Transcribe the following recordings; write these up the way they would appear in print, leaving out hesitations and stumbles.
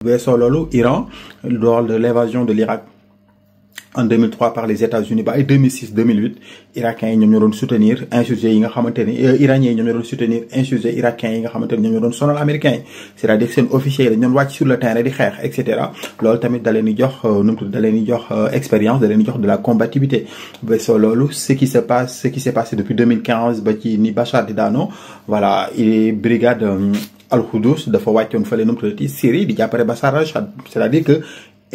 weesoo loolu Iran lors de l'évasion de l'Irak en 2003 par les États-Unis ba ay 2006-2008 irakiens yi ñoom ñoo doon soutenir insurgés yi nga xamante ni iraniens yi ñoom ñoo doon soutenir insurgés irakiens yi nga xamante ni ñoom ñoo doon sonal américains yi c'est-à-dire seen officiers yi dañ doon wàcc sur le terrain di xeex et cetera loolu tamit da leen di jox nu mu tudd da leen di jox expérience da leen di jox de la combativité weesoo loolu ce qui s'est passé depuis 2015 ba ci ni Bachar di daano voilà brigade al-Quds dafa wàccoon fële nu mu tuddati Syrie di jàppale Bachar al-Assad c'est-à-dire que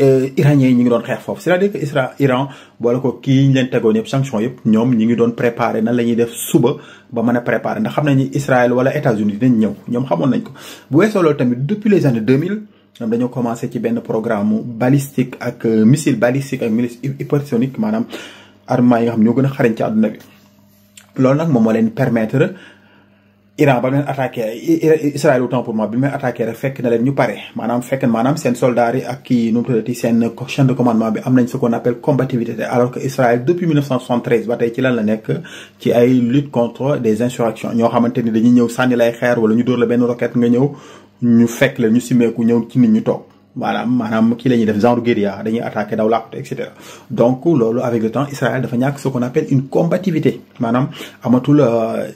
iraniens yi ñu ngi doon xeex foofu c'est-à-dire que Iran boole ko kii ñu leen tegoon yëpp sanction yëpp ñoom ñi ngi doon préparer nan la ñuy def suba ba mën a préparer ndax xam nañu Israël wala États-Unis dinañ ñëw ñoom xamoon nañ ko bu weesoo loolu tamit depuis les années 2000 ñoom dañoo commencé ci benn programme balistique ak missile balistique ak missile hypersonique maanaam armement yi nga xam ñoo gën a xarañ ci àdduna bi loolu nag moom moo leen permettre Iran ba leen attaqué Israël autant pour moi bi may attaqué rek fekk na leen ñu pare maanaam seen soldats yi ak kii nu mu tuddati seen chaîne de commandement bi am nañ ce qu'on appelle combativité alors que Israël depuis 1973 ba tey ci lan la nekk ci ay lutte contre des insurrections ñoo xamante ni dañuy ñëw sànni lay xeer wala ñu dóor la benn roquette nga ñëw ñu fekk la ñu simeeku ñëw ci nit ñu toog maanaam kii la ñuy def genre guérilla dañuy attaqué daw làqute et cetera donc loolu avec le temps Israël dafa ñàkk ce qu'on appelle une combativité maanaam amatul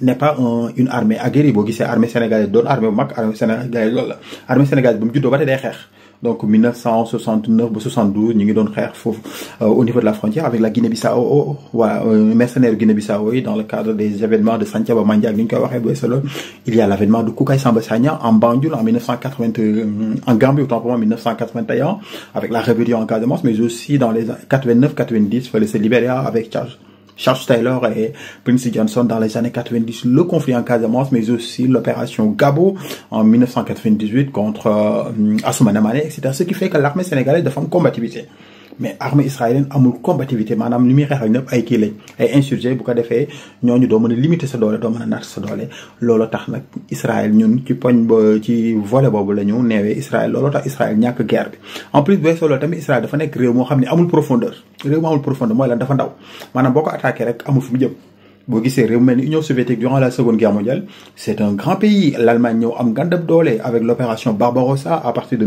n'est pas une armée aguerrie boo gisee armée sénégalaise doon armée bu mag armée sénégalaise loolu la armée sénégalaise ba mu juddoo ba tey day xeex donc 1969 ba 72 ñu ngi doon xeex foofu au niveau de la frontière avec la Guinée-Bissau voilà mercenaires Guinée-Bissau yi dans le cadre des événements de Santhiaba Mandiaye ni ñu koy waxee bu weesoo loolu il y a l'avènement de Koukaï Samba Sagna en Banjul en 1980 en Gambie autant pour moi 1981 avec la rébellion en Casamance mais aussi dans les 89-90 fële ca Libéria avec Charles Taylor et Prince Johnson dans les années 90, le conflit en Casamance, mais aussi l'opération Gabo en 1998 contre Assoumana Mané, etc. Ce qui fait que l'armée sénégalaise dafa am combativité. Mais armée israélienne amul combativité maanaam li muy xeex ak ñëpp ay kii lañ ay insurgés bu ko defee ñooñu doo mën a limiter sa doole doo mën a natt sa doole loolu tax nag Israël ñun ci poñ ba ci volet boobu la ñu neewee Israël loolu tax Israël ñàkk guerre bi en plus weesoo loolu tamit Israël dafa nekk réew moo xam ne amul profondeur mooy lan dafa ndaw maanaam boo ko attaqué rek amul fu mu jëm boo gisee réew mel ni Union soviétique durant la seconde guerre mondiale c'est un grand pays l'Allemagne ñëw am gàndab doole avec l'opération Barbarossa à partir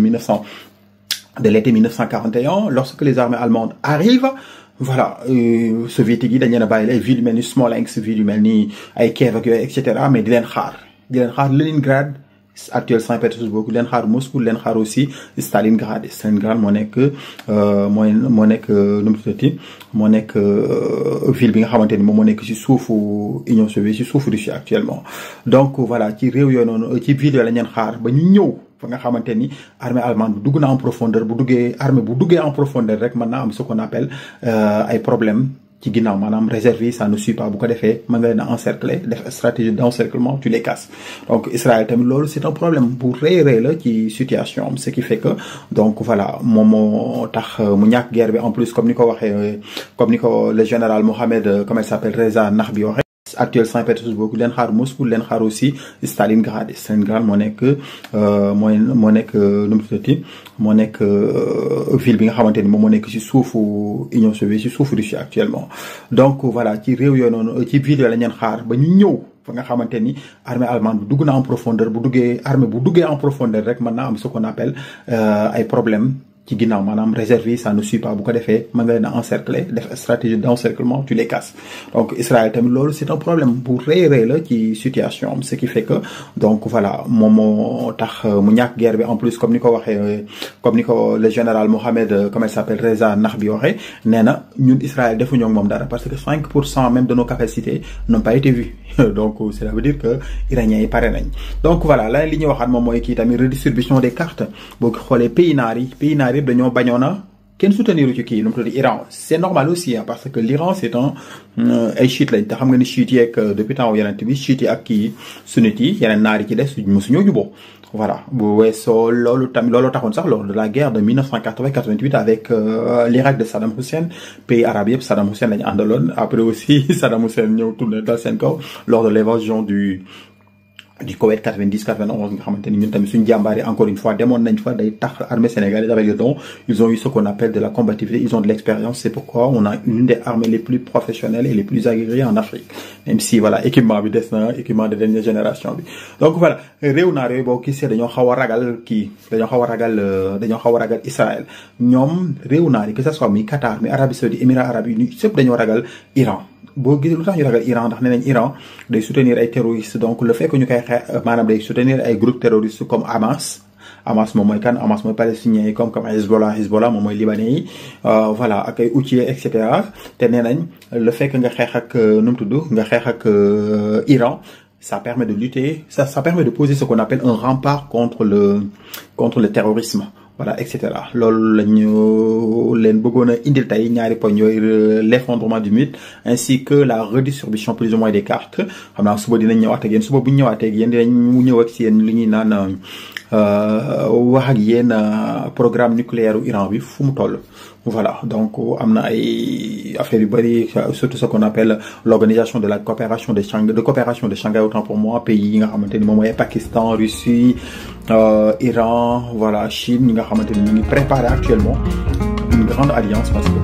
de l'été 1941 lorsque les armées allemandes arrivent voilà soviétiques yi dañ leen a bàyyi ay villes yu mel ni Smolensk ville yu mel ni ay Kiev ak yooyu et cetera mais di leen xaar Leningrad actuel Saint-Pétersbourg leen xaar Moscou leen xaar aussi Stalingrad moo nekk nu mu tuddati moo nekk ville bi nga xamante ni moom moo nekk ci suufu Union soviétique ci suufu Russie actuellement donc voilà ci réew yooyu noonu ci ville yooyu la leen xaar ba ñu ñëw fa nga xamante ni armée allemande dugg na en profondeur bu duggee en profondeur rek mën naa am ce qu'on appelle ay problème ci ginnaaw maanaam réserve ça ne suit pas bu ko defee mën nga leen a encercler def stratégie d'encerclement tu les casses donc Israël tamit loolu c'est un problème bu rëy la ci situation am ce qui fait que donc voilà moom moo tax mu ñàkk guerre bi en plus comme ni ko le général Mohamed comment il s'appelle Reza Nahbi waxee actuel Saint-Pétersbourg leen xaar Moscou leen xaar aussi Stalingrad moo nekk nu mu tuddati moo nekk ville bi nga xamante ni moom moo nekk ci suufu Union soviétique ci suufu Russie actuellement donc voilà ci réew yooyu noonu ci ville yooyu la leen xaar ba ñu ñëw fa nga xamante ni armée allemande dugg na en profondeur bu duggee en profondeur rek mën naa am ce qu'on appelle ay problème ci ginnaaw maanaam réserve ça ne suit pas bu ko defee mën nga leen a encercler def stratégie d'encerclement tu les casses donc Israël tamit loolu c'est un problème bu rëy la ci situation am ce qui fait que donc voilà moom moo tax mu ñàkk guerre bi en plus comme ni ko le général Mohamed comment il s'appelle Reza Nahbi waxee nee na ñun Israël defuñu ak moom dara parce que 5% même de nos capacités n'ont pas été vues donc cela veut dire que iraniens yi pare nañ donc voilà la li ñuy waxaat moom mooy kii tamit redistribution des cartes boo xoolee pays naar yëpp dañoo bañoona kenn soutenir ci kii lu mu tudd Iran c'est normal aussi parce que l'Iran c'est ay chiites lañ te xam nga ni chiites yi ak depuis temps yeneen bi chiites yi ak kii sunnites yi yeneen naar yi ci des mosuñoo juboo voilà bu weesoo loolu taxoon sax lors de la guerre de 1980-88 avec l'Irak de Saddam Hussein pays arabe yëpp Saddam Hussein lañu àndaloon après aussi Saddam Hussein ñëw tourné dal seen kaw lors de l'évasion du Koweït 90 91 nga xamante ni ñun tamit suñu jàmbaar yi encore une fois demoon nañ fa day tax armée sénégalaise avec le don ils ont eu ce qu'on appelle de la combativité, ils ont de l'expérience. C'est pourquoi on a une des armées les plus professionnelles et les plus aguerries en Afrique, même si voilà équipement bi des na équipement de dernière génération bi. Donc voilà réew naar yooyu boo gisee dañoo xaw a ragal kii dañoo xaw a ragal Israël. ñoom réew naar yi que ça soit mi Qatar mi Arabie Saoudite Émirats arabes unis sëpp dañoo ragal Iran. boo gisee lu tax ñu ragal Iran ndax nee nañ Iran day soutenir ay terroristes, donc le fait que ñu koy maanaam day soutenir ay groupes terroristes comme Hamas moom mooy kan, Hamas mooy palestiniens yi comme Hezbollah moom mooy libanais yi voilà ak ay Houthis et cetera. te nee nañ le fait que nga xeex ak nu mu tudd nga xeex ak Iran ça permet de lutter, ça permet de poser ce qu'on appelle un rempart contre le terrorisme. Voilà et cetera. loolu lañu leen bëggoon a indil tey ñaari poñ yooyu l'effondrement du mythe ainsi que la redistribution plus ou moins des cartes. xam naa suba dinañ ñëwaat ak yéen suba bu ñu ñëwaatee ak yéen dinañ ñëw ak si yéen li ñuy naan wax ak yéen programme nucléaire u Iran bi fu mu toll. Voilà donc am na ay affaires yu bari, surtout ce qu'on appelle l'organisation de la coopération de Shanghai autant pour moi, pays yi nga xamante ni moom mooy Pakistan, Russie, Iran, voilà Chine ñi nga xamante ni ñu ngi préparer actuellement une grande alliance parce que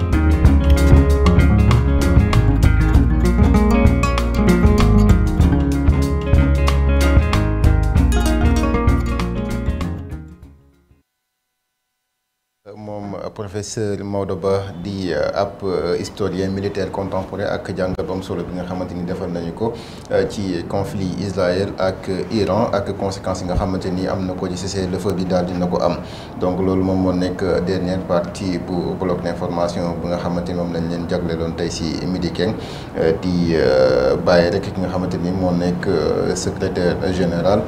professeur Maodo Ba di ab historien militaire contemporain ak jàngat bu am solo bi nga xamante ni defal nañu ko ci conflit Israël ak Iran ak conséquences yi nga xamante ni am na ko ci cessez-le-feu bi daal dina ko am. donc loolu moom moo nekk dernière partie bu bloc d'information bu nga xamante ni moom lañ leen jagleeloon tey si Midi Keng di bàyyi rek ki nga xamante ni moo nekk secrétaire général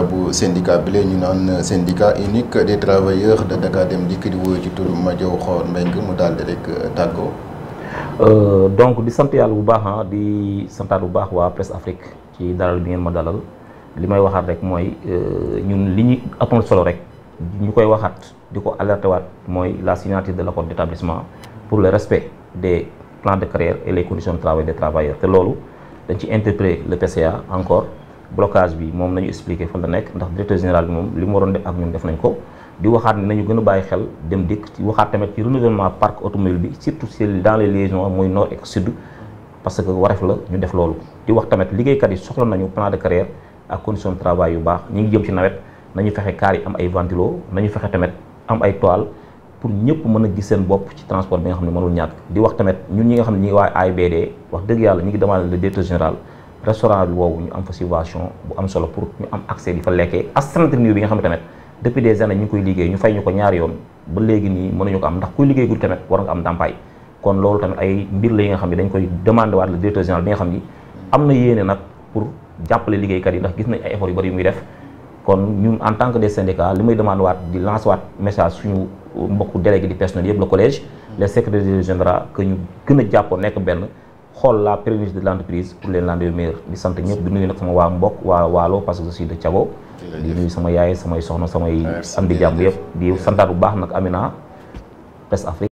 bu syndicat bi la ñu naan syndicat unique des travailleurs de Dakar Dem Dikk di wóoyu ci turu Madiaw Xor Mbengue mu daal di rek tàggoo. donc di sant yàlla bu baax di santaat bu baax waa Presse Afrique ci dalal bi ngeen ma dalal li may waxaat rek mooy ñun li ñu ëppoon solo rek ñu koy waxaat di ko alerté waat mooy la signature de l'accord d'établissement pour le respect des plans de carrière et les conditions de travail des travailleurs. te loolu dañ ci interpellé le PCA encore blocage bi moom nañu expliqué fan la nekk ndax directeur général bi moom li mu waroon def ak ñun def nañ ko. di waxaat ne nañu gën a bàyyi xel Dem Dikk ci waxaat tamit ci renouvellement parc automobile bi surtout dans les liaisons muy nord et sud parce que wareef la ñu def loolu. di wax tamit liggéeykat yi soxla nañu plan de carrière ak condition de travail yu baax ñi ngi jëm ci nawet nañu fexe car yi am ay ventilo nañu fexe tamit am ay toile pour ñëpp mën a gis seen bopp ci transport bi nga xam ne mënul ñàkk. di wax tamit ñun ñi nga xam ne ñi ngi waa AIBD wax dëgg yàlla ñi ngi demandé le directeur général restaurant bi woowu ñu am fa subvention bu am solo pour ñu am accès di fa lekkee astreinte bi nga xam ne tamit depuis des années ñu ngi koy liggéey ñu fay ñu ko ñaari yoon ba léegi nii mënuñu ko am ndax kuy liggéey gul tamit war nga am ndàmpaay. kon loolu tamit ay mbir la yi nga xam ne dañ koy demandé waat le directeur général bi nga xam ni am na yéene nag pour jàppale liggéeykat yi ndax gis nañ ay efforts yu bari yu muy def. kon ñun en tant que des syndicats li may demandé waat di lancer waat message suñu mbokku délégué di personnel yëpp le collège les secrétaires généraux que ñu gën a jàppoo nekk benn xool la pérennité de l'entreprise pour les lendemains meilleurs. di sant ñëpp di nuyu nag sama waa mbokk waa Waalo parce que je suis de Thiago. di nuyu sama yaay samay soxna samay am di jàmm yëpp di santaat bu baax nag Amina Presse Afrique